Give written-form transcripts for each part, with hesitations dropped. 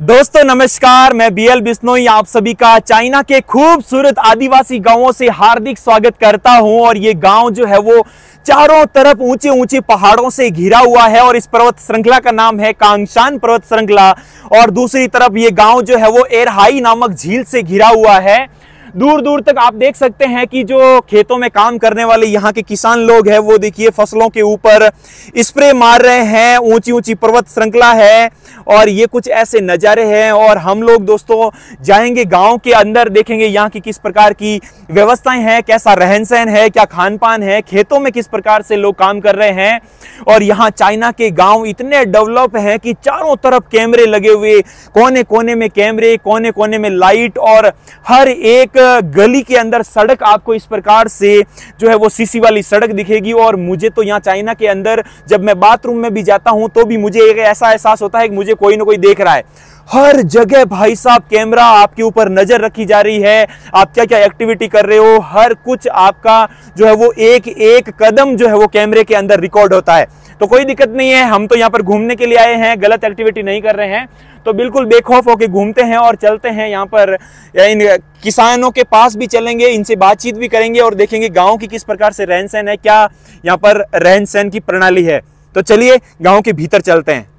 दोस्तों नमस्कार, मैं बीएल बिश्नोई आप सभी का चाइना के खूबसूरत आदिवासी गांवों से हार्दिक स्वागत करता हूं। और ये गांव जो है वो चारों तरफ ऊंचे ऊंचे पहाड़ों से घिरा हुआ है और इस पर्वत श्रृंखला का नाम है कांगशान पर्वत श्रृंखला। और दूसरी तरफ ये गांव जो है वो एरहाई नामक झील से घिरा हुआ है। दूर दूर तक आप देख सकते हैं कि जो खेतों में काम करने वाले यहाँ के किसान लोग हैं वो देखिए फसलों के ऊपर स्प्रे मार रहे हैं। ऊंची ऊंची पर्वत श्रृंखला है और ये कुछ ऐसे नज़ारे हैं। और हम लोग दोस्तों जाएंगे गांव के अंदर, देखेंगे यहाँ की किस प्रकार की व्यवस्थाएं हैं, कैसा रहन सहन है, क्या खान पान है, खेतों में किस प्रकार से लोग काम कर रहे हैं। और यहाँ चाइना के गांव इतने डेवलप हैं कि चारों तरफ कैमरे लगे हुए, कोने कोने में कैमरे, कोने कोने में लाइट, और हर एक गली के अंदर सड़क आपको इस प्रकार से जो है वो सीसी वाली सड़क दिखेगी। और मुझे तो यहाँ चाइना के अंदर जब मैं बाथरूम में भी जाता हूं तो भी मुझे एक ऐसा एहसास होता है कि मुझे कोई ना कोई देख रहा है। हर जगह भाई साहब कैमरा आपके ऊपर नजर रखी जा रही है, आप क्या क्या एक्टिविटी कर रहे हो, हर कुछ आपका जो है वो एक एक कदम जो है वो कैमरे के अंदर रिकॉर्ड होता है। तो कोई दिक्कत नहीं है, हम तो यहाँ पर घूमने के लिए आए हैं, गलत एक्टिविटी नहीं कर रहे हैं। तो बिल्कुल बेखौफ होकर घूमते हैं और चलते हैं यहाँ पर, इन किसानों के पास भी चलेंगे, इनसे बातचीत भी करेंगे और देखेंगे गांव की किस प्रकार से रहन सहन है, क्या यहाँ पर रहन सहन की प्रणाली है। तो चलिए गांव के भीतर चलते हैं।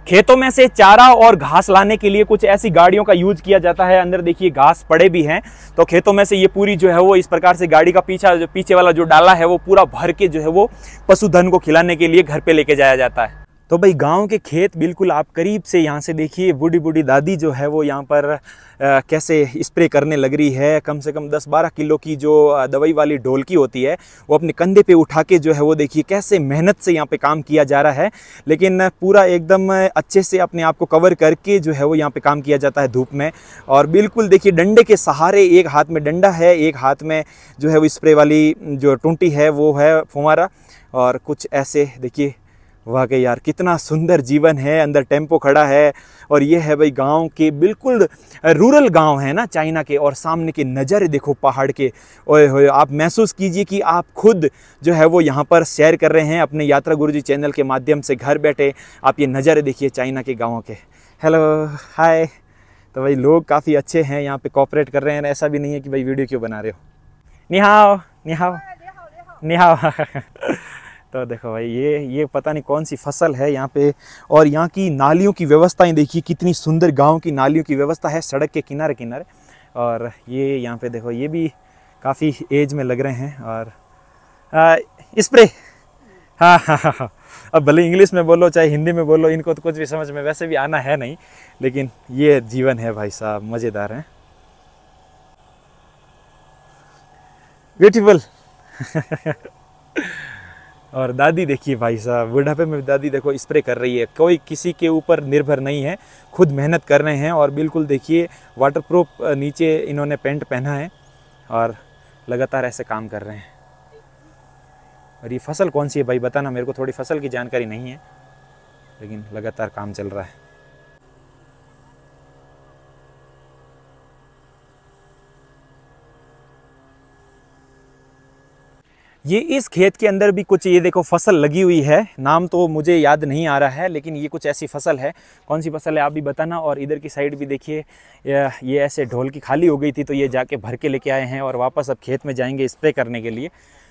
खेतों में से चारा और घास लाने के लिए कुछ ऐसी गाड़ियों का यूज किया जाता है। अंदर देखिए घास पड़े भी हैं, तो खेतों में से ये पूरी जो है वो इस प्रकार से गाड़ी का पीछे वाला जो डाला है वो पूरा भर के जो है वो पशुधन को खिलाने के लिए घर पे लेके जाया जाता है। तो भाई गांव के खेत बिल्कुल आप करीब से यहाँ से देखिए, बूढ़ी बूढ़ी दादी जो है वो यहाँ पर कैसे स्प्रे करने लग रही है। कम से कम 10-12 किलो की जो दवाई वाली ढोलकी होती है वो अपने कंधे पे उठा के जो है वो देखिए कैसे मेहनत से यहाँ पे काम किया जा रहा है। लेकिन पूरा एकदम अच्छे से अपने आप को कवर करके जो है वो यहाँ पे काम किया जाता है धूप में। और बिल्कुल देखिए डंडे के सहारे, एक हाथ में डंडा है, एक हाथ में जो है वो स्प्रे वाली जो टूंटी है वो है फुवारा। और कुछ ऐसे देखिए, वाकई यार कितना सुंदर जीवन है। अंदर टेम्पो खड़ा है और ये है भाई गांव के, बिल्कुल रूरल गांव है ना चाइना के। और सामने के नज़ारे देखो पहाड़ के, ओए होए, आप महसूस कीजिए कि आप खुद जो है वो यहाँ पर शेयर कर रहे हैं अपने यात्रा गुरुजी चैनल के माध्यम से। घर बैठे आप ये नज़ारे देखिए चाइना के गाँवों के। हेलो, हाय। तो भाई लोग काफ़ी अच्छे हैं, यहाँ पे कोऑपरेट कर रहे हैं। ऐसा भी नहीं है कि भाई वीडियो क्यों बना रहे हो। निहाओ निहाओ निहाओ। तो देखो भाई ये पता नहीं कौन सी फसल है यहाँ पे। और यहाँ की नालियों की व्यवस्थाएं देखिए, कितनी सुंदर गांव की नालियों की व्यवस्था है सड़क के किनारे किनारे। और ये यहाँ पे देखो, ये भी काफ़ी एज में लग रहे हैं। और स्प्रे, हाँ हाँ हाँ, अब भले इंग्लिश में बोलो चाहे हिंदी में बोलो, इनको तो कुछ भी समझ में वैसे भी आना है नहीं। लेकिन ये जीवन है भाई साहब, मज़ेदार है, ब्यूटीफुल। और दादी देखिए भाई साहब, बुढ़ापे में दादी देखो स्प्रे कर रही है, कोई किसी के ऊपर निर्भर नहीं है, खुद मेहनत कर रहे हैं। और बिल्कुल देखिए वाटरप्रूफ नीचे इन्होंने पैंट पहना है और लगातार ऐसे काम कर रहे हैं। और ये फसल कौन सी है भाई बताना मेरे को, थोड़ी फसल की जानकारी नहीं है, लेकिन लगातार काम चल रहा है। ये इस खेत के अंदर भी कुछ ये देखो फसल लगी हुई है, नाम तो मुझे याद नहीं आ रहा है, लेकिन ये कुछ ऐसी फसल है। कौन सी फसल है आप भी बताना। और इधर की साइड भी देखिए, ये ऐसे ढोल की खाली हो गई थी तो ये जाके भर के लेके आए हैं और वापस अब खेत में जाएंगे स्प्रे करने के लिए।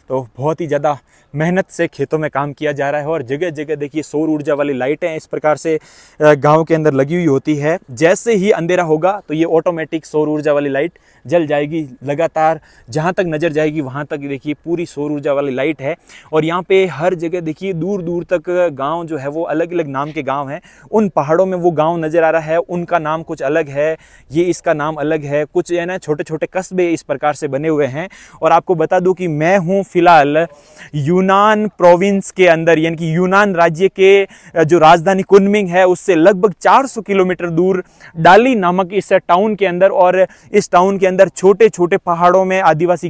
तो बहुत ही ज़्यादा मेहनत से खेतों में काम किया जा रहा है। और जगह जगह देखिए सौर ऊर्जा वाली लाइटें इस प्रकार से गांव के अंदर लगी हुई होती है। जैसे ही अंधेरा होगा तो ये ऑटोमेटिक सौर ऊर्जा वाली लाइट जल जाएगी, लगातार जहां तक नज़र जाएगी वहां तक देखिए पूरी सौर ऊर्जा वाली लाइट है। और यहाँ पे हर जगह देखिए दूर दूर तक गांव जो है वो अलग अलग नाम के गांव हैं। उन पहाड़ों में वो गांव नज़र आ रहा है, उनका नाम कुछ अलग है, ये इसका नाम अलग है। कुछ है ना छोटे छोटे कस्बे इस प्रकार से बने हुए हैं। और आपको बता दूं कि मैं हूँ फिलहाल यूनान प्रोविंस के अंदर, यानी कि यूनान राज्य के जो राजधानी कुनमिंग है उससे लगभग 400 किलोमीटर दूर डाली नामक इस टाउन के अंदर। और इस टाउन के अंदर छोटे छोटे पहाड़ों में आदिवासी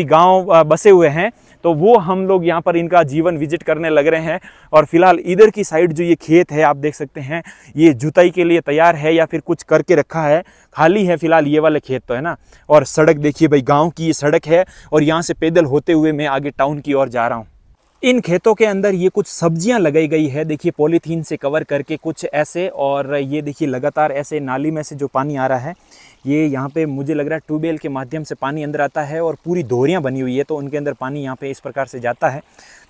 गांव बसे हुए हैं। तो वो हम लोग यहाँ पर इनका जीवन विजिट करने लग रहे हैं। और फिलहाल इधर की साइड जो ये खेत है आप देख सकते हैं, ये जुताई के लिए तैयार है या फिर कुछ करके रखा है, खाली है फिलहाल ये वाले खेत तो है ना। और सड़क देखिए भाई, गांव की ये सड़क है और यहाँ से पैदल होते हुए मैं आगे टाउन की ओर जा रहा हूँ। इन खेतों के अंदर ये कुछ सब्जियां लगाई गई है, देखिए पॉलीथीन से कवर करके कुछ ऐसे। और ये देखिए लगातार ऐसे नाली में से जो पानी आ रहा है, ये यहाँ पे मुझे लग रहा है ट्यूबवेल के माध्यम से पानी अंदर आता है और पूरी दोहरियाँ बनी हुई है, तो उनके अंदर पानी यहाँ पे इस प्रकार से जाता है।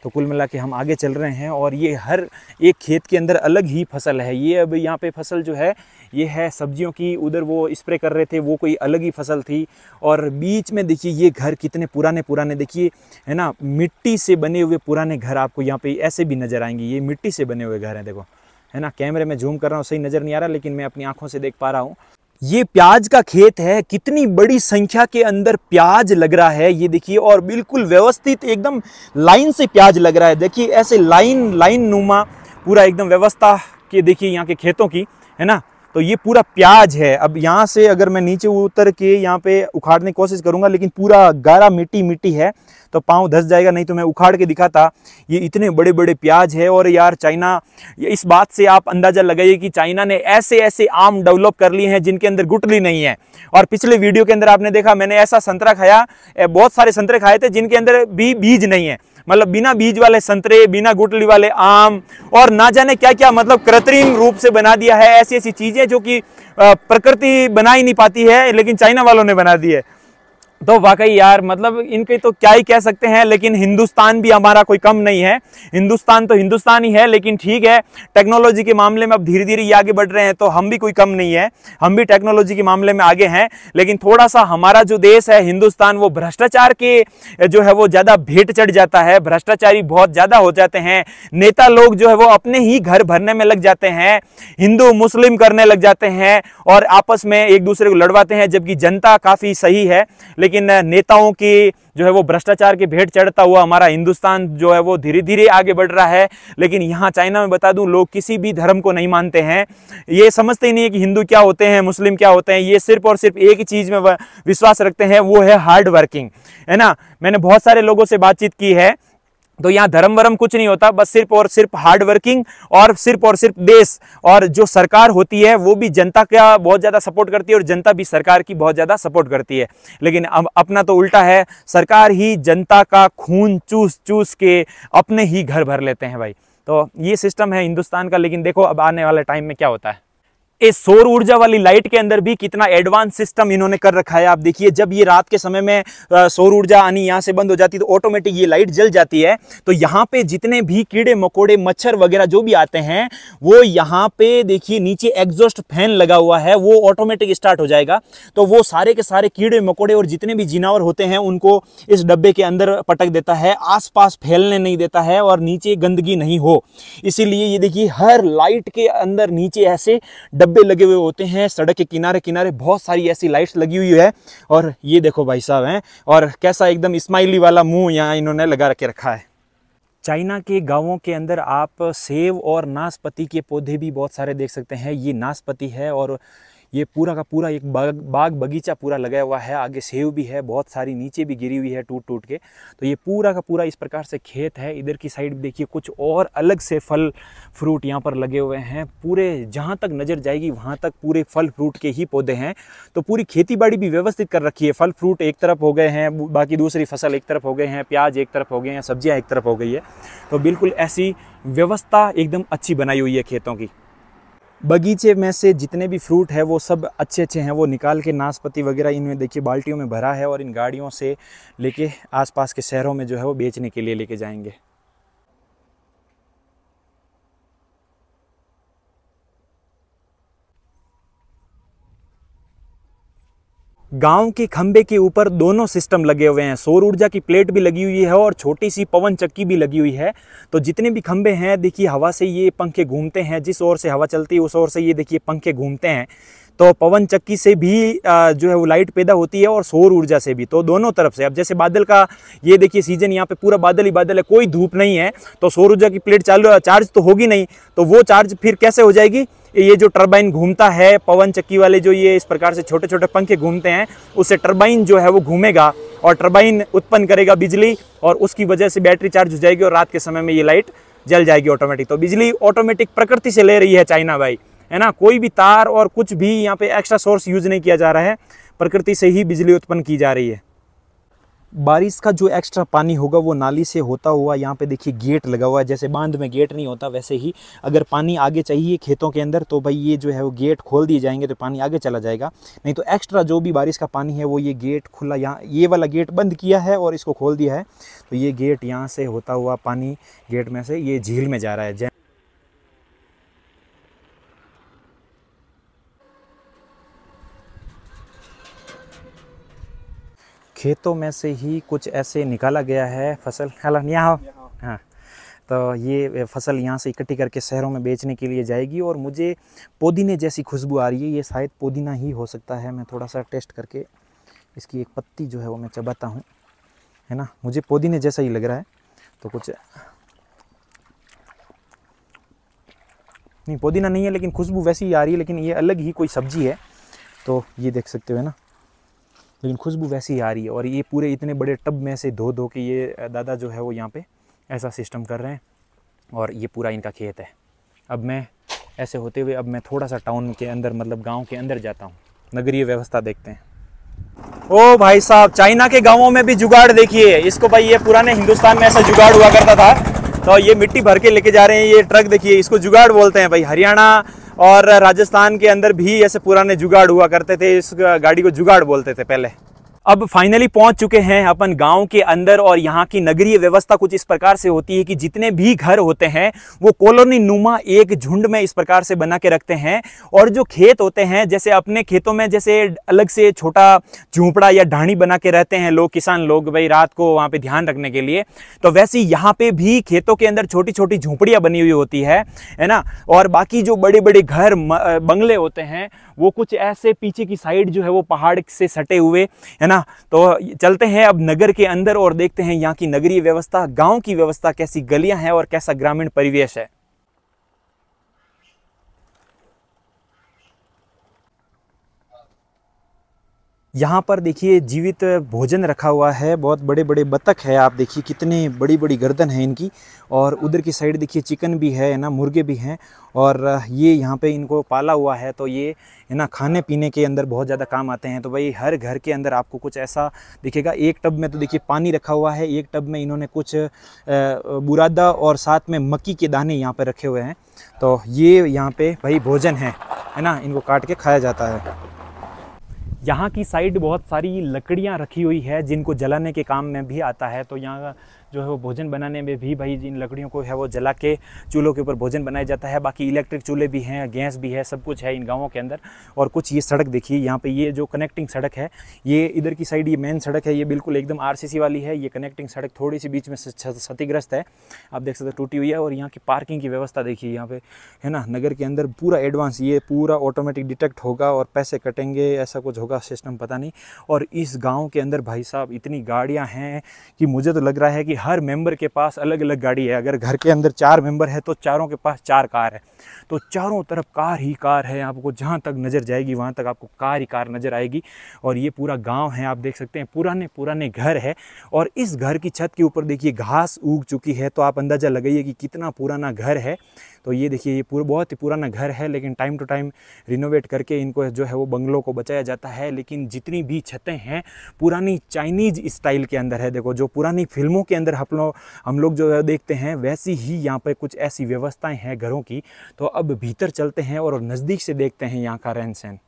तो कुल मिला के हम आगे चल रहे हैं और ये हर एक खेत के अंदर अलग ही फसल है। ये अब यहाँ पे फसल जो है ये है सब्जियों की, उधर वो स्प्रे कर रहे थे वो कोई अलग ही फसल थी। और बीच में देखिए ये घर कितने पुराने पुराने, देखिए है ना, मिट्टी से बने हुए पुराने घर आपको यहाँ पे ऐसे भी नज़र आएंगे। ये मिट्टी से बने हुए घर हैं, देखो है ना। कैमरे में जूम कर रहा हूँ, सही नज़र नहीं आ रहा, लेकिन मैं अपनी आंखों से देख पा रहा हूँ। ये प्याज का खेत है, कितनी बड़ी संख्या के अंदर प्याज लग रहा है ये देखिए, और बिल्कुल व्यवस्थित एकदम लाइन से प्याज लग रहा है। देखिए ऐसे लाइन नुमा पूरा एकदम व्यवस्था के देखिए यहाँ के खेतों की, है ना। तो ये पूरा प्याज है। अब यहाँ से अगर मैं नीचे उतर के यहाँ पे उखाड़ने की कोशिश करूँगा, लेकिन पूरा गारा मिट्टी है तो पाँव धंस जाएगा, नहीं तो मैं उखाड़ के दिखाता। ये इतने बड़े बड़े प्याज है। और यार चाइना, इस बात से आप अंदाज़ा लगाइए कि चाइना ने ऐसे ऐसे आम डेवलप कर लिए हैं जिनके अंदर गुठली नहीं है। और पिछले वीडियो के अंदर आपने देखा मैंने ऐसा संतरा खाया, बहुत सारे संतरे खाए थे जिनके अंदर भी बीज नहीं है, मतलब बिना बीज वाले संतरे, बिना गुठली वाले आम, और ना जाने क्या क्या, मतलब कृत्रिम रूप से बना दिया है। ऐसी ऐसी चीजें जो कि प्रकृति बना ही नहीं पाती है, लेकिन चाइना वालों ने बना दी है। तो वाकई यार मतलब इनके तो क्या ही कह सकते हैं। लेकिन हिंदुस्तान भी हमारा कोई कम नहीं है, हिंदुस्तान तो हिंदुस्तान ही है। लेकिन ठीक है, टेक्नोलॉजी के मामले में अब धीरे धीरे ये आगे बढ़ रहे हैं, तो हम भी कोई कम नहीं है, हम भी टेक्नोलॉजी के मामले में आगे हैं। लेकिन थोड़ा सा हमारा जो देश है हिंदुस्तान, वो भ्रष्टाचार के जो है वो ज्यादा भेंट चढ़ जाता है, भ्रष्टाचारी बहुत ज्यादा हो जाते हैं। नेता लोग जो है वो अपने ही घर भरने में लग जाते हैं, हिंदू मुस्लिम करने लग जाते हैं और आपस में एक दूसरे को लड़वाते हैं, जबकि जनता काफी सही है। लेकिन नेताओं की जो है वो भ्रष्टाचार के भेंट चढ़ता हुआ हमारा हिंदुस्तान जो है वो धीरे धीरे आगे बढ़ रहा है। लेकिन यहाँ चाइना में बता दूं, लोग किसी भी धर्म को नहीं मानते हैं, ये समझते ही नहीं है कि हिंदू क्या होते हैं, मुस्लिम क्या होते हैं। ये सिर्फ और सिर्फ एक ही चीज में विश्वास रखते हैं, वो है हार्ड वर्किंग, है ना। मैंने बहुत सारे लोगों से बातचीत की है, तो यहाँ धर्म वरम कुछ नहीं होता, बस सिर्फ और सिर्फ हार्ड वर्किंग और सिर्फ देश और जो सरकार होती है वो भी जनता का बहुत ज़्यादा सपोर्ट करती है और जनता भी सरकार की बहुत ज़्यादा सपोर्ट करती है। लेकिन अब अपना तो उल्टा है, सरकार ही जनता का खून चूस चूस के अपने ही घर भर लेते हैं भाई। तो ये सिस्टम है हिंदुस्तान का। लेकिन देखो अब आने वाले टाइम में क्या होता है। इस सौर ऊर्जा वाली लाइट के अंदर भी कितना एडवांस सिस्टम इन्होंने कर रखा है। आप देखिए, जब ये रात के समय में सौर ऊर्जा आनी यहाँ से बंद हो जाती है तो ऑटोमेटिक ये लाइट जल जाती है। तो यहाँ पे जितने भी कीड़े मकोड़े मच्छर वगैरह जो भी आते हैं, वो यहाँ पे देखिए नीचे एग्जॉस्ट फैन लगा हुआ है, वो ऑटोमेटिक स्टार्ट हो जाएगा। तो वो सारे के सारे कीड़े मकोड़े और जितने भी जिनावर होते हैं उनको इस डब्बे के अंदर पटक देता है, आसपास फैलने नहीं देता है और नीचे गंदगी नहीं हो। इसीलिए ये देखिए हर लाइट के अंदर नीचे ऐसे डब्बे लगे हुए होते हैं। सड़क के किनारे किनारे बहुत सारी ऐसी लाइट्स लगी हुई है। और ये देखो भाई साहब हैं, और कैसा एकदम स्माइली वाला मुंह यहाँ इन्होंने लगा के रखा है। चाइना के गांवों के अंदर आप सेब और नाशपाती के पौधे भी बहुत सारे देख सकते हैं। ये नाशपाती है और ये पूरा का पूरा एक बाग बगीचा पूरा लगा हुआ है। आगे सेब भी है, बहुत सारी नीचे भी गिरी हुई है टूट टूट के। तो ये पूरा का पूरा इस प्रकार से खेत है। इधर की साइड देखिए कुछ और अलग से फल फ्रूट यहाँ पर लगे हुए हैं। पूरे जहाँ तक नज़र जाएगी वहाँ तक पूरे फल फ्रूट के ही पौधे हैं। तो पूरी खेती बाड़ी भी व्यवस्थित कर रखी है। फल फ्रूट एक तरफ हो गए हैं, बाकी दूसरी फसल एक तरफ हो गए हैं, प्याज एक तरफ हो गए हैं, सब्जियाँ एक तरफ हो गई है। तो बिल्कुल ऐसी व्यवस्था एकदम अच्छी बनाई हुई है खेतों की। बगीचे में से जितने भी फ्रूट है वो सब अच्छे अच्छे हैं, वो निकाल के नाशपाती वगैरह इनमें देखिए बाल्टियों में भरा है और इन गाड़ियों से लेके आसपास के शहरों में जो है वो बेचने के लिए लेके जाएंगे। गांव के खंबे के ऊपर दोनों सिस्टम लगे हुए हैं। सौर ऊर्जा की प्लेट भी लगी हुई है और छोटी सी पवन चक्की भी लगी हुई है। तो जितने भी खंबे हैं देखिए हवा से ये पंखे घूमते हैं, जिस ओर से हवा चलती है उस ओर से ये देखिए पंखे घूमते हैं। तो पवन चक्की से भी जो है वो लाइट पैदा होती है और सौर ऊर्जा से भी, तो दोनों तरफ से। अब जैसे बादल का ये देखिए सीजन, यहाँ पे पूरा बादल ही बादल है, कोई धूप नहीं है, तो सौर ऊर्जा की प्लेट चार्ज तो होगी नहीं, तो वो चार्ज फिर कैसे हो जाएगी। ये जो टरबाइन घूमता है पवन चक्की वाले, जो ये इस प्रकार से छोटे छोटे पंखे घूमते हैं, उससे टरबाइन जो है वो घूमेगा और टरबाइन उत्पन्न करेगा बिजली, और उसकी वजह से बैटरी चार्ज हो जाएगी और रात के समय में ये लाइट जल जाएगी ऑटोमेटिक। तो बिजली ऑटोमेटिक प्रकृति से ले रही है चाइना भाई, है ना। कोई भी तार और कुछ भी यहाँ पे एक्स्ट्रा सोर्स यूज नहीं किया जा रहा है, प्रकृति से ही बिजली उत्पन्न की जा रही है। बारिश का जो एक्स्ट्रा पानी होगा वो नाली से होता हुआ यहाँ पे देखिए गेट लगा हुआ है। जैसे बांध में गेट नहीं होता वैसे ही अगर पानी आगे चाहिए खेतों के अंदर तो भाई ये जो है वो गेट खोल दिए जाएंगे तो पानी आगे चला जाएगा। नहीं तो एक्स्ट्रा जो भी बारिश का पानी है वो ये गेट खुला, यहाँ ये वाला गेट बंद किया है और इसको खोल दिया है तो ये गेट यहाँ से होता हुआ पानी गेट में से ये झील में जा रहा है। खेतों में से ही कुछ ऐसे निकाला गया है फसल। यहाँ हाँ, तो ये फसल यहाँ से इकट्ठी करके शहरों में बेचने के लिए जाएगी और मुझे पुदीने जैसी खुशबू आ रही है। ये शायद पुदीना ही हो सकता है। मैं थोड़ा सा टेस्ट करके इसकी एक पत्ती जो है वो मैं चबाता हूँ, है ना, मुझे पुदीने जैसा ही लग रहा है। तो कुछ नहीं, पुदीना नहीं है लेकिन खुशबू वैसी ही आ रही है, लेकिन ये अलग ही कोई सब्जी है। तो ये देख सकते हो, है ना, लेकिन खुशबू वैसी ही आ रही है। और ये पूरे इतने बड़े टब में से धो धो के ये दादा जो है वो यहाँ पे ऐसा सिस्टम कर रहे हैं और ये पूरा इनका खेत है। अब मैं ऐसे होते हुए अब मैं थोड़ा सा टाउन के अंदर मतलब गांव के अंदर जाता हूँ, नगरीय व्यवस्था देखते हैं। ओ भाई साहब, चाइना के गाँवों में भी जुगाड़ देखिए इसको भाई। ये पुराने हिंदुस्तान में ऐसा जुगाड़ हुआ करता था, तो ये मिट्टी भर के लेके जा रहे हैं। ये ट्रक देखिए, इसको जुगाड़ बोलते हैं भाई। हरियाणा और राजस्थान के अंदर भी ऐसे पुराने जुगाड़ हुआ करते थे, इस गाड़ी को जुगाड़ बोलते थे पहले। अब फाइनली पहुंच चुके हैं अपन गांव के अंदर और यहाँ की नगरीय व्यवस्था कुछ इस प्रकार से होती है कि जितने भी घर होते हैं वो कॉलोनी नुमा एक झुंड में इस प्रकार से बना के रखते हैं। और जो खेत होते हैं, जैसे अपने खेतों में जैसे अलग से छोटा झूंपड़ा या ढाणी बना के रहते हैं लोग, किसान लोग भाई रात को वहाँ पे ध्यान रखने के लिए, तो वैसे यहाँ पे भी खेतों के अंदर छोटी छोटी झूंपड़ियाँ बनी हुई होती है ना। और बाकी जो बड़े बड़े घर बंगले होते हैं वो कुछ ऐसे पीछे की साइड जो है वो पहाड़ से सटे हुए, है ना। तो चलते हैं अब नगर के अंदर और देखते हैं यहाँ की नगरीय व्यवस्था, गांव की व्यवस्था कैसी गलियां हैं और कैसा ग्रामीण परिवेश है। यहाँ पर देखिए जीवित भोजन रखा हुआ है, बहुत बड़े बड़े बतख है। आप देखिए कितने बड़ी बड़ी गर्दन है इनकी। और उधर की साइड देखिए चिकन भी है ना, मुर्गे भी हैं। और ये यहाँ पे इनको पाला हुआ है तो ये है ना खाने पीने के अंदर बहुत ज़्यादा काम आते हैं। तो भाई हर घर के अंदर आपको कुछ ऐसा दिखेगा। एक टब में तो देखिए पानी रखा हुआ है, एक टब में इन्होंने कुछ बुरादा और साथ में मक्की के दाने यहाँ पर रखे हुए हैं। तो ये यहाँ पे भाई भोजन है ना, इनको काट के खाया जाता है। यहाँ की साइड बहुत सारी लकड़ियाँ रखी हुई है जिनको जलाने के काम में भी आता है। तो यहाँ जो है वो भोजन बनाने में भी भाई जिन लकड़ियों को है वो जला के चूल्हों के ऊपर भोजन बनाया जाता है। बाकी इलेक्ट्रिक चूल्हे भी हैं, गैस भी है, सब कुछ है इन गाँवों के अंदर। और कुछ ये सड़क देखिए यहाँ पे, ये जो कनेक्टिंग सड़क है, ये इधर की साइड ये मेन सड़क है, ये बिल्कुल एकदम आरसीसी वाली है। ये कनेक्टिंग सड़क थोड़ी सी बीच में क्षतिग्रस्त है, आप देख सकते हो टूटी हुई है। और यहाँ की पार्किंग की व्यवस्था देखिए यहाँ पे, है ना, नगर के अंदर पूरा एडवांस, ये पूरा ऑटोमेटिक डिटेक्ट होगा और पैसे कटेंगे, ऐसा कुछ होगा सिस्टम पता नहीं। और इस गाँव के अंदर भाई साहब इतनी गाड़ियाँ हैं कि मुझे तो लग रहा है कि हर मेंबर के पास अलग अलग गाड़ी है। अगर घर के अंदर 4 मेंबर है तो चारों के पास 4 कार है। तो चारों तरफ कार ही कार है, आपको जहाँ तक नज़र जाएगी वहाँ तक आपको कार ही कार नज़र आएगी। और ये पूरा गांव है, आप देख सकते हैं पुराने पुराने घर है। और इस घर की छत के ऊपर देखिए घास उग चुकी है, तो आप अंदाज़ा लगाइए कि कितना पुराना घर है। तो ये देखिए ये बहुत ही पुराना घर है, लेकिन टाइम टू टाइम रिनोवेट करके इनको जो है वो बंगलों को बचाया जाता है। लेकिन जितनी भी छतें हैं पुरानी चाइनीज़ स्टाइल के अंदर है। देखो जो पुरानी फिल्मों के अंदर हम लोग जो है देखते हैं वैसी ही यहाँ पे कुछ ऐसी व्यवस्थाएं हैं घरों की। तो अब भीतर चलते हैं और नज़दीक से देखते हैं यहाँ का रहन सहन।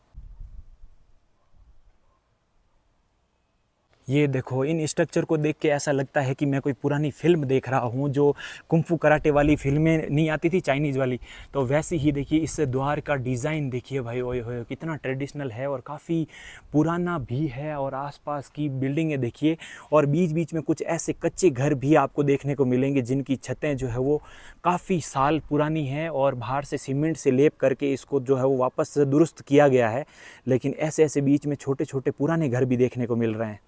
ये देखो, इन स्ट्रक्चर को देख के ऐसा लगता है कि मैं कोई पुरानी फिल्म देख रहा हूँ, जो कुंफू कराटे वाली फिल्में नहीं आती थी चाइनीज़ वाली, तो वैसे ही देखिए इस द्वार का डिज़ाइन देखिए भाई, ओए होए कितना ट्रेडिशनल है और काफ़ी पुराना भी है। और आसपास की बिल्डिंगें देखिए, और बीच बीच में कुछ ऐसे कच्चे घर भी आपको देखने को मिलेंगे जिनकी छतें जो है वो काफ़ी साल पुरानी हैं और बाहर से सीमेंट से लेप करके इसको जो है वो वापस से दुरुस्त किया गया है। लेकिन ऐसे ऐसे बीच में छोटे छोटे पुराने घर भी देखने को मिल रहे हैं।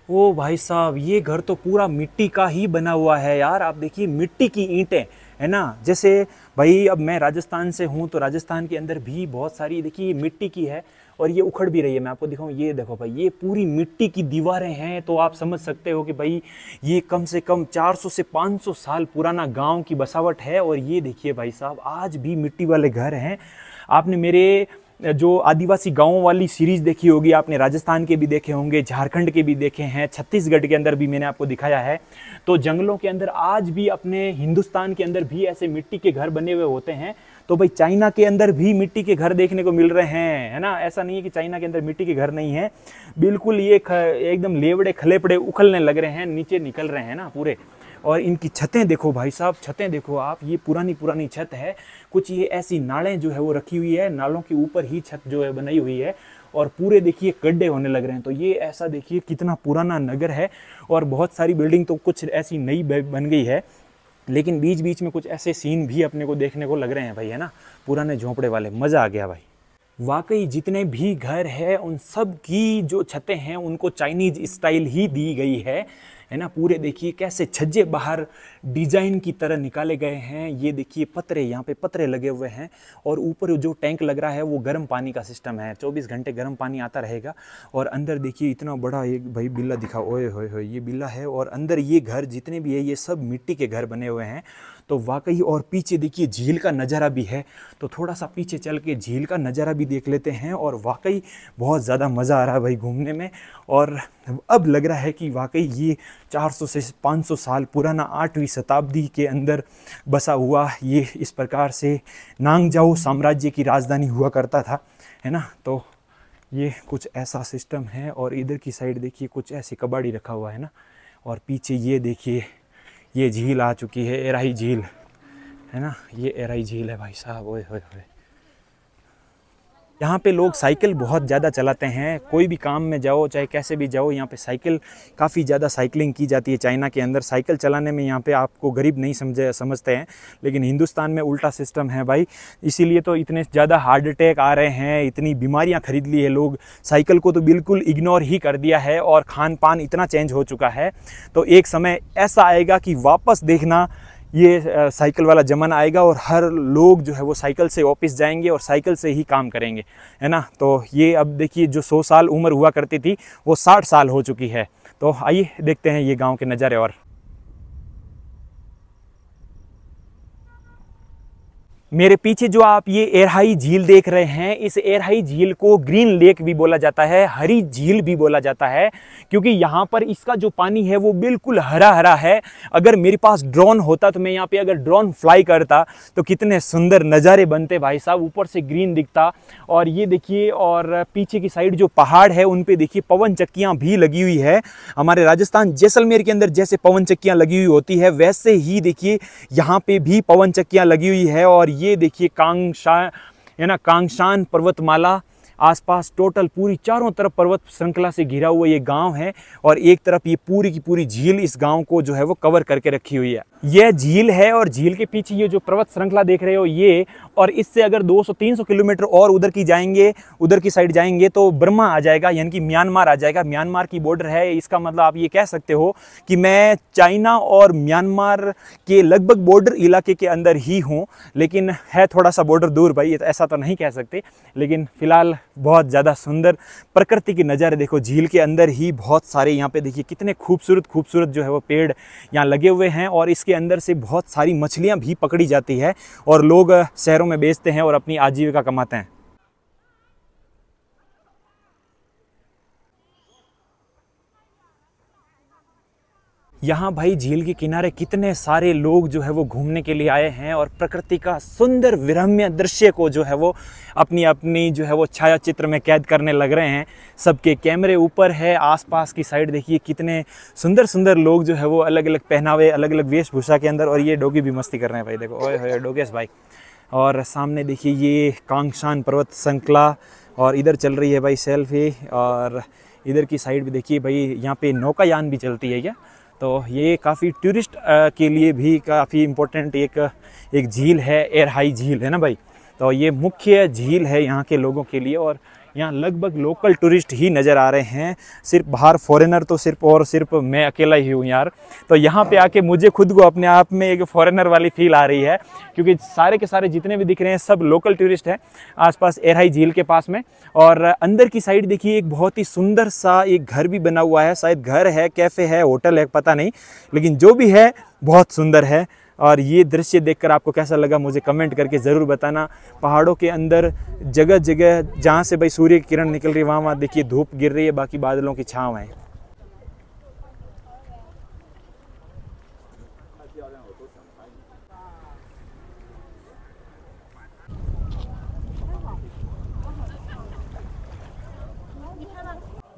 ओ भाई साहब, ये घर तो पूरा मिट्टी का ही बना हुआ है यार। आप देखिए मिट्टी की ईंटें, है ना। जैसे भाई अब मैं राजस्थान से हूँ तो राजस्थान के अंदर भी बहुत सारी देखिए मिट्टी की है और ये उखड़ भी रही है। मैं आपको दिखाऊँ, ये देखो भाई, ये पूरी मिट्टी की दीवारें हैं। तो आप समझ सकते हो कि भाई ये कम से कम 400 से 500 साल पुराना गाँव की बसावट है। और ये देखिए भाई साहब, आज भी मिट्टी वाले घर हैं। आपने मेरे जो आदिवासी गांवों वाली सीरीज़ देखी होगी आपने, राजस्थान के भी देखे होंगे, झारखंड के भी देखे हैं, छत्तीसगढ़ के अंदर भी मैंने आपको दिखाया है। तो जंगलों के अंदर आज भी, अपने हिंदुस्तान के अंदर भी ऐसे मिट्टी के घर बने हुए होते हैं। तो भाई चाइना के अंदर भी मिट्टी के घर देखने को मिल रहे हैं, है ना। ऐसा नहीं है कि चाइना के अंदर मिट्टी के घर नहीं है, बिल्कुल ये एकदम लेवड़े खलेपड़े उखलने लग रहे हैं, नीचे निकल रहे हैं ना पूरे। और इनकी छतें देखो भाई साहब, छतें देखो आप, ये पुरानी पुरानी छत है। कुछ ये ऐसी नालें जो है वो रखी हुई है, नालों के ऊपर ही छत जो है बनाई हुई है, और पूरे देखिए गड्ढे होने लग रहे हैं। तो ये ऐसा देखिए कितना पुराना नगर है, और बहुत सारी बिल्डिंग तो कुछ ऐसी नई बन गई है, लेकिन बीच बीच में कुछ ऐसे सीन भी अपने को देखने को लग रहे हैं भाई, है ना, पुराने झोंपड़े वाले। मज़ा आ गया भाई। वाकई जितने भी घर है उन सब की जो छतें हैं उनको चाइनीज स्टाइल ही दी गई है ना। पूरे देखिए कैसे छज्जे बाहर डिजाइन की तरह निकाले गए हैं। ये देखिए पतरे, यहाँ पे पतरे लगे हुए हैं, और ऊपर जो टैंक लग रहा है वो गर्म पानी का सिस्टम है, 24 घंटे गर्म पानी आता रहेगा। और अंदर देखिए इतना बड़ा एक भाई बिल्ला दिखा, ओए होए होए, ये बिल्ला है। और अंदर ये घर जितने भी है ये सब मिट्टी के घर बने हुए हैं। तो वाकई, और पीछे देखिए झील का नज़ारा भी है, तो थोड़ा सा पीछे चल के झील का नज़ारा भी देख लेते हैं। और वाकई बहुत ज़्यादा मज़ा आ रहा है भाई घूमने में। और अब लग रहा है कि वाकई ये 400 से 500 साल पुराना 8वीं शताब्दी के अंदर बसा हुआ ये इस प्रकार से नांगजाओ साम्राज्य की राजधानी हुआ करता था, है ना। तो ये कुछ ऐसा सिस्टम है। और इधर की साइड देखिए कुछ ऐसी कबाड़ी रखा हुआ है ना। और पीछे ये देखिए ये झील आ चुकी है, एराही झील, है ना। ये एराही झील है भाई साहब, ओए होए होए। यहाँ पे लोग साइकिल बहुत ज़्यादा चलाते हैं, कोई भी काम में जाओ चाहे कैसे भी जाओ, यहाँ पे साइकिल काफ़ी ज़्यादा साइकिलिंग की जाती है। चाइना के अंदर साइकिल चलाने में यहाँ पे आपको गरीब नहीं समझते हैं, लेकिन हिंदुस्तान में उल्टा सिस्टम है भाई। इसीलिए तो इतने ज़्यादा हार्ट अटैक आ रहे हैं, इतनी बीमारियाँ खरीद ली है लोग, साइकिल को तो बिल्कुल इग्नोर ही कर दिया है। और खान पान इतना चेंज हो चुका है, तो एक समय ऐसा आएगा कि वापस देखना ये साइकिल वाला ज़माना आएगा, और हर लोग जो है वो साइकिल से ऑफिस जाएंगे और साइकिल से ही काम करेंगे, है ना। तो ये अब देखिए जो 100 साल उम्र हुआ करती थी वो 60 साल हो चुकी है। तो आइए देखते हैं ये गांव के नज़ारे। और मेरे पीछे जो आप ये एराही झील देख रहे हैं, इस एराही झील को ग्रीन लेक भी बोला जाता है, हरी झील भी बोला जाता है, क्योंकि यहाँ पर इसका जो पानी है वो बिल्कुल हरा हरा है। अगर मेरे पास ड्रोन होता तो मैं यहाँ पे अगर ड्रोन फ्लाई करता तो कितने सुंदर नज़ारे बनते भाई साहब, ऊपर से ग्रीन दिखता। और ये देखिए, और पीछे की साइड जो पहाड़ है उन पे देखिए पवन चक्कियाँ भी लगी हुई है। हमारे राजस्थान जैसलमेर के अंदर जैसे पवन चक्कियाँ लगी हुई होती है, वैसे ही देखिए यहाँ पे भी पवन चक्कियाँ लगी हुई है। और ये देखिए कांगशान पर्वतमाला, आसपास टोटल पूरी चारों तरफ पर्वत श्रृंखला से घिरा हुआ ये गांव है। और एक तरफ ये पूरी की पूरी झील इस गांव को जो है वो कवर करके रखी हुई है। यह झील है, और झील के पीछे ये जो पर्वत श्रृंखला देख रहे हो ये, और इससे अगर 200-300 किलोमीटर और उधर की साइड जाएंगे तो बर्मा आ जाएगा, यानी कि म्यांमार आ जाएगा। म्यांमार की बॉर्डर है, इसका मतलब आप ये कह सकते हो कि मैं चाइना और म्यांमार के लगभग बॉर्डर इलाके के अंदर ही हूँ, लेकिन है थोड़ा सा बॉर्डर दूर भाई, ऐसा तो नहीं कह सकते। लेकिन फिलहाल बहुत ज़्यादा सुंदर प्रकृति के नज़ारे देखो, झील के अंदर ही बहुत सारे यहाँ पे देखिए कितने खूबसूरत जो है वो पेड़ यहाँ लगे हुए हैं। और इसके अंदर से बहुत सारी मछलियाँ भी पकड़ी जाती है, और लोग शहरों में बेचते हैं और अपनी आजीविका कमाते हैं। यहाँ भाई झील के किनारे कितने सारे लोग जो है वो घूमने के लिए आए हैं, और प्रकृति का सुंदर विरम्य दृश्य को जो है वो अपनी जो है वो छाया चित्र में कैद करने लग रहे हैं। सबके कैमरे ऊपर है। आसपास की साइड देखिए कितने सुंदर लोग जो है वो अलग अलग पहनावे, अलग अलग वेशभूषा के अंदर। और ये डॉगी भी मस्ती कर रहे हैं भाई, देखो ओए होए डॉगेस भाई। और सामने देखिए ये कांगशान पर्वत श्रृंखला, और इधर चल रही है भाई सेल्फी। और इधर की साइड भी देखिए भाई, यहाँ पे नौकायान भी चलती है क्या। तो ये काफ़ी टूरिस्ट के लिए भी काफ़ी इम्पोर्टेंट एक झील है, एराही झील, है ना भाई। तो ये मुख्य झील है यहाँ के लोगों के लिए, और यहाँ लगभग लोकल टूरिस्ट ही नज़र आ रहे हैं। सिर्फ बाहर फॉरेनर तो सिर्फ मैं अकेला ही हूँ यार। तो यहाँ पे आके मुझे खुद को अपने आप में एक फॉरेनर वाली फील आ रही है, क्योंकि सारे के सारे जितने भी दिख रहे हैं सब लोकल टूरिस्ट हैं आसपास एराही झील के पास में। और अंदर की साइड देखिए एक बहुत ही सुंदर सा एक घर भी बना हुआ है, शायद घर है, कैफ़े है, होटल है, पता नहीं, लेकिन जो भी है बहुत सुंदर है। और ये दृश्य देखकर आपको कैसा लगा मुझे कमेंट करके ज़रूर बताना। पहाड़ों के अंदर जगह जगह जहाँ से भाई सूर्य की किरण निकल रही है वहाँ देखिए धूप गिर रही है, बाकी बादलों की छाँव है।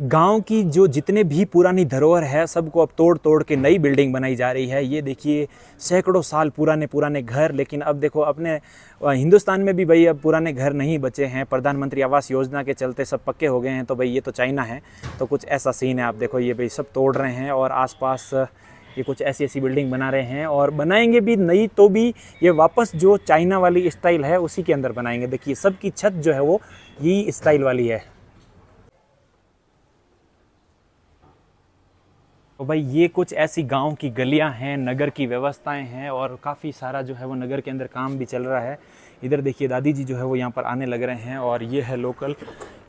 गांव की जो जितने भी पुरानी धरोहर है सबको अब तोड़ तोड़ के नई बिल्डिंग बनाई जा रही है। ये देखिए सैकड़ों साल पुराने घर, लेकिन अब देखो अपने हिंदुस्तान में भी भाई अब पुराने घर नहीं बचे हैं। प्रधानमंत्री आवास योजना के चलते सब पक्के हो गए हैं। तो भाई ये तो चाइना है, तो कुछ ऐसा सीन है। आप देखो ये भाई सब तोड़ रहे हैं और आसपास ये कुछ ऐसी बिल्डिंग बना रहे हैं और बनाएंगे भी नई तो भी ये वापस जो चाइना वाली स्टाइल है उसी के अंदर बनाएंगे। देखिए सबकी छत जो है वो यही स्टाइल वाली है। तो भाई ये कुछ ऐसी गांव की गलियां हैं, नगर की व्यवस्थाएं हैं और काफ़ी सारा जो है वो नगर के अंदर काम भी चल रहा है। इधर देखिए दादी जी जो है वो यहाँ पर आने लग रहे हैं और ये है लोकल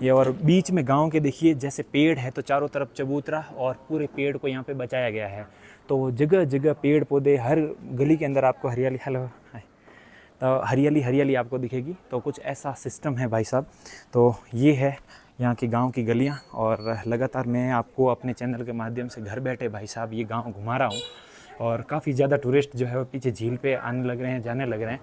ये, और बीच में गांव के देखिए जैसे पेड़ है तो चारों तरफ चबूतरा और पूरे पेड़ को यहाँ पे बचाया गया है। तो जगह जगह पेड़ पौधे, हर गली के अंदर आपको हरियाली तो हरियाली आपको दिखेगी। तो कुछ ऐसा सिस्टम है भाई साहब। तो ये है यहाँ की गांव की गलियाँ और लगातार मैं आपको अपने चैनल के माध्यम से घर बैठे भाई साहब ये गांव घुमा रहा हूँ। और काफ़ी ज़्यादा टूरिस्ट जो है वो पीछे झील पे आने लग रहे हैं, जाने लग रहे हैं।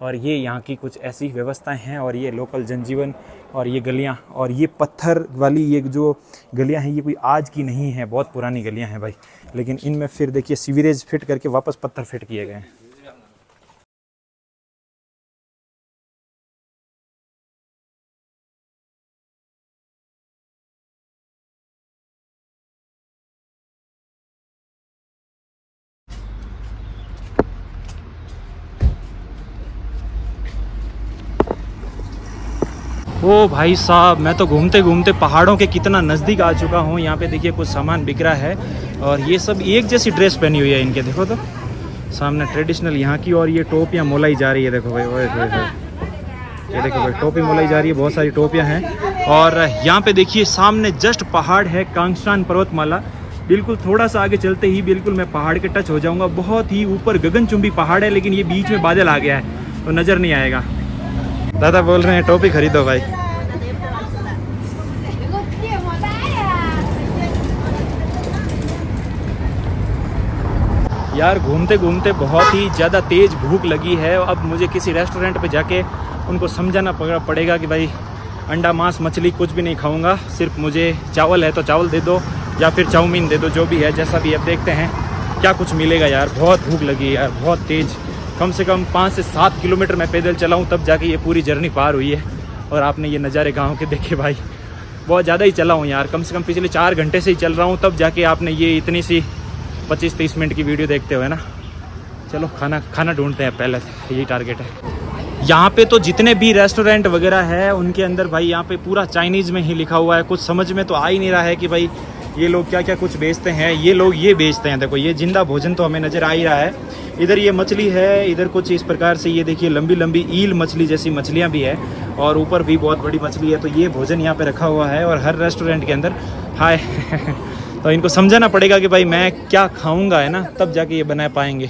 और ये यहाँ की कुछ ऐसी व्यवस्थाएं हैं और ये लोकल जनजीवन और ये गलियाँ और ये पत्थर वाली ये जो गलियाँ हैं ये कोई आज की नहीं है, बहुत पुरानी गलियाँ हैं भाई। लेकिन इनमें फिर देखिए सीवरेज फिट करके वापस पत्थर फिट किए गए हैं। ओ भाई साहब, मैं तो घूमते घूमते पहाड़ों के कितना नज़दीक आ चुका हूँ। यहाँ पे देखिए कुछ सामान बिक रहा है और ये सब एक जैसी ड्रेस पहनी हुई है इनके, देखो तो सामने ट्रेडिशनल यहाँ की। और ये टोपियाँ मोलाई जा रही है, देखो भाई ओए ये देखो भाई टोपी मोलाई जा रही है, बहुत सारी टोपियाँ हैं। और यहाँ पे देखिए सामने जस्ट पहाड़ है कांगस्तान पर्वतमाला। बिल्कुल थोड़ा सा आगे चलते ही बिल्कुल मैं पहाड़ के टच हो जाऊँगा। बहुत ही ऊपर गगनचुंबी पहाड़ है, लेकिन ये बीच में बादल आ गया है तो नज़र नहीं आएगा। दादा बोल रहे हैं टोपी खरीदो भाई। यार घूमते घूमते बहुत ही ज़्यादा तेज़ भूख लगी है। अब मुझे किसी रेस्टोरेंट पे जाके उनको समझाना पड़ेगा कि भाई अंडा मांस मछली कुछ भी नहीं खाऊंगा, सिर्फ मुझे चावल है तो चावल दे दो या फिर चाउमीन दे दो, जो भी है जैसा भी। अब देखते हैं क्या कुछ मिलेगा। यार बहुत भूख लगी है यार, बहुत तेज़। कम से कम 5 से 7 किलोमीटर मैं पैदल चला हूँ तब जाके ये पूरी जर्नी पार हुई है। और आपने ये नज़ारे गाँव के देखे भाई, बहुत ज़्यादा ही चला हूँ यार। कम से कम पिछले 4 घंटे से ही चल रहा हूँ तब जाके आपने ये इतनी सी 25-30 मिनट की वीडियो देखते हुए ना। चलो खाना ढूंढते हैं पहले, यही टारगेट है। यहाँ पे तो जितने भी रेस्टोरेंट वगैरह है उनके अंदर भाई यहाँ पे पूरा चाइनीज़ में ही लिखा हुआ है। कुछ समझ में तो आ ही नहीं रहा है कि भाई ये लोग क्या क्या कुछ बेचते हैं। ये लोग ये बेचते हैं, देखो ये जिंदा भोजन तो हमें नज़र आ ही रहा है। इधर ये मछली है, इधर कुछ इस प्रकार से ये देखिए लंबी लंबी ईल मछली जैसी मछलियाँ भी है और ऊपर भी बहुत बड़ी मछली है। तो ये भोजन यहाँ पे रखा हुआ है और हर रेस्टोरेंट के अंदर हाय तो इनको समझाना पड़ेगा कि भाई मैं क्या खाऊंगा है ना, तब जाके ये बना पाएंगे।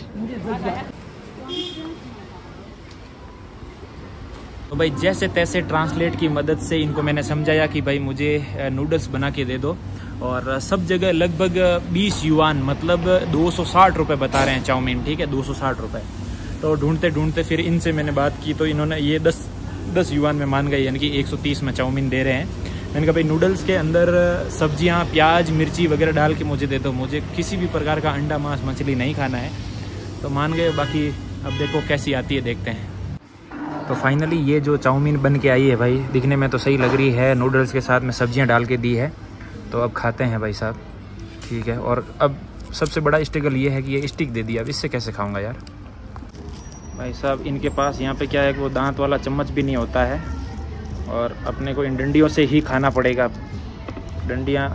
तो भाई जैसे तैसे ट्रांसलेट की मदद से इनको मैंने समझाया कि भाई मुझे नूडल्स बना के दे दो। और सब जगह लगभग 20 युआन मतलब 260 रुपये बता रहे हैं चाउमीन, ठीक है 260 रुपये। तो ढूंढते ढूंढते फिर इनसे मैंने बात की तो इन्होंने ये 10 युआन में मान गए, यानी कि 130 में चाउमीन दे रहे हैं। मैंने कहा भाई नूडल्स के अंदर सब्जियां प्याज मिर्ची वगैरह डाल के मुझे दे दो, मुझे किसी भी प्रकार का अंडा मांस मछली नहीं खाना है। तो मान गए, बाकी अब देखो कैसी आती है, देखते हैं। तो फाइनली ये जो चाउमीन बन के आई है भाई, दिखने में तो सही लग रही है, नूडल्स के साथ में सब्जियां डाल के दी है। तो अब खाते हैं भाई साहब, ठीक है। और अब सबसे बड़ा स्ट्रगल ये है कि ये स्टिक दे दिया, अब इससे कैसे खाऊंगा यार। भाई साहब इनके पास यहाँ पे क्या है कि वो दांत वाला चम्मच भी नहीं होता है और अपने को इन डंडियों से ही खाना पड़ेगा। डंडियाँ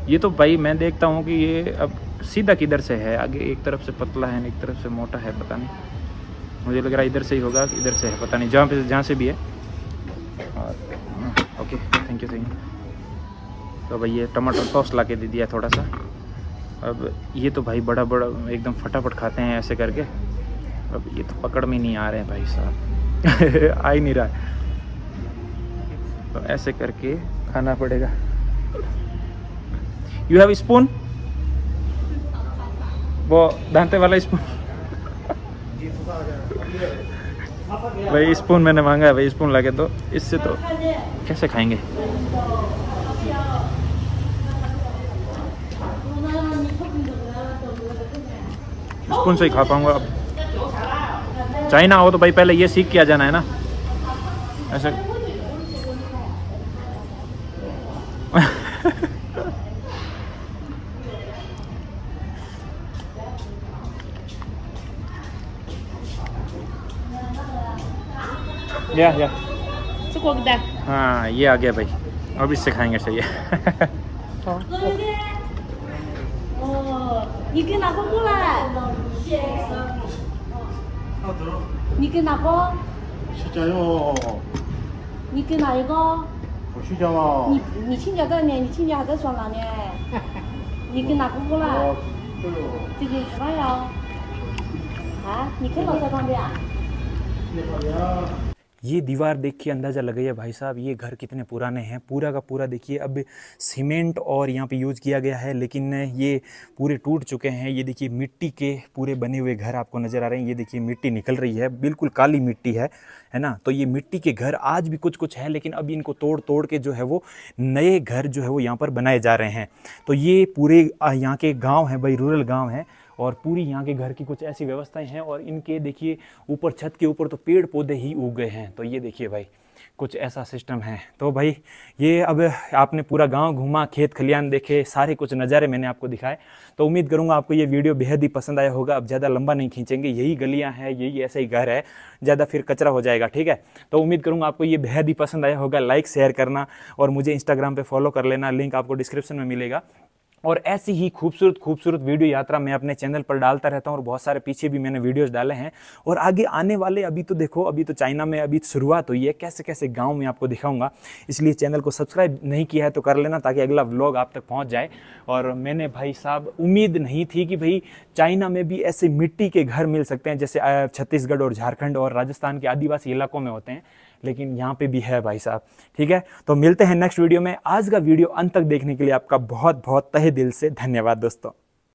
ये तो भाई मैं देखता हूँ कि ये अब सीधा किधर से है, आगे एक तरफ से पतला है एक तरफ से मोटा है, पता नहीं, मुझे लग रहा है इधर से ही होगा कि इधर से है, पता नहीं, जहाँ से भी है। और ओके थैंक यू। तो भाई ये टमाटर सॉस ला के दे दिया थोड़ा सा। अब ये तो भाई बड़ा एकदम फटाफट खाते हैं ऐसे करके। अब ये तो पकड़ में नहीं आ रहे हैं भाई साहब आ ही नहीं रहा है, तो ऐसे करके खाना पड़ेगा। यू हैव स्पून, वो दांते वाला स्पून। भाई स्पून मैंने मांगा है, भाई स्पून लगे तो इससे तो कैसे खाएंगे। स्पून से ही खा पाऊंगा। अब चाइना हो तो भाई पहले ये सीख के आ जाना है ना ऐसे। या हाँ ये आ गया भाई, अब इससे खाएंगे। सही है। 你跟哪个过来？你跟哪个？睡觉哟，你跟哪一个？我睡觉了。你亲家在呢？你亲家还在双廊呢？你跟哪个过来？这个吃饭呀？啊？你看老在旁边啊？ ये दीवार देख के अंदाज़ा लगाइए भाई साहब ये घर कितने पुराने हैं। पूरा का पूरा देखिए, अब सीमेंट और यहाँ पे यूज़ किया गया है, लेकिन ये पूरे टूट चुके हैं। ये देखिए मिट्टी के पूरे बने हुए घर आपको नज़र आ रहे हैं। ये देखिए मिट्टी निकल रही है, बिल्कुल काली मिट्टी है ना। तो ये मिट्टी के घर आज भी कुछ कुछ है, लेकिन अभी इनको तोड़ तोड़ के जो है वो नए घर जो है वो यहाँ पर बनाए जा रहे हैं। तो ये पूरे यहाँ के गाँव हैं भाई, रूरल गाँव हैं, और पूरी यहाँ के घर की कुछ ऐसी व्यवस्थाएं हैं। और इनके देखिए ऊपर छत के ऊपर तो पेड़ पौधे ही उग गए हैं। तो ये देखिए भाई कुछ ऐसा सिस्टम है। तो भाई ये अब आपने पूरा गांव घूमा, खेत खलियान देखे, सारे कुछ नज़ारे मैंने आपको दिखाए। तो उम्मीद करूंगा आपको ये वीडियो बेहद ही पसंद आया होगा। अब ज़्यादा लंबा नहीं खींचेंगे, यही गलियां हैं, यही ऐसा ही घर है, ज़्यादा फिर कचरा हो जाएगा। ठीक है, तो उम्मीद करूंगा आपको ये बेहद ही पसंद आया होगा। लाइक शेयर करना और मुझे इंस्टाग्राम पर फॉलो कर लेना, लिंक आपको डिस्क्रिप्शन में मिलेगा। और ऐसी ही खूबसूरत वीडियो यात्रा मैं अपने चैनल पर डालता रहता हूँ, और बहुत सारे पीछे भी मैंने वीडियोस डाले हैं। और आगे आने वाले अभी तो देखो, अभी तो चाइना में अभी शुरुआत हुई है, कैसे कैसे गांव में आपको दिखाऊंगा। इसलिए चैनल को सब्सक्राइब नहीं किया है तो कर लेना, ताकि अगला व्लॉग आप तक पहुँच जाए। और मैंने भाई साहब उम्मीद नहीं थी कि भाई चाइना में भी ऐसे मिट्टी के घर मिल सकते हैं जैसे छत्तीसगढ़ और झारखंड और राजस्थान के आदिवासी इलाकों में होते हैं, लेकिन यहाँ पे भी है भाई साहब। ठीक है, तो मिलते हैं नेक्स्ट वीडियो में। आज का वीडियो अंत तक देखने के लिए आपका बहुत बहुत तहे दिल से धन्यवाद दोस्तों।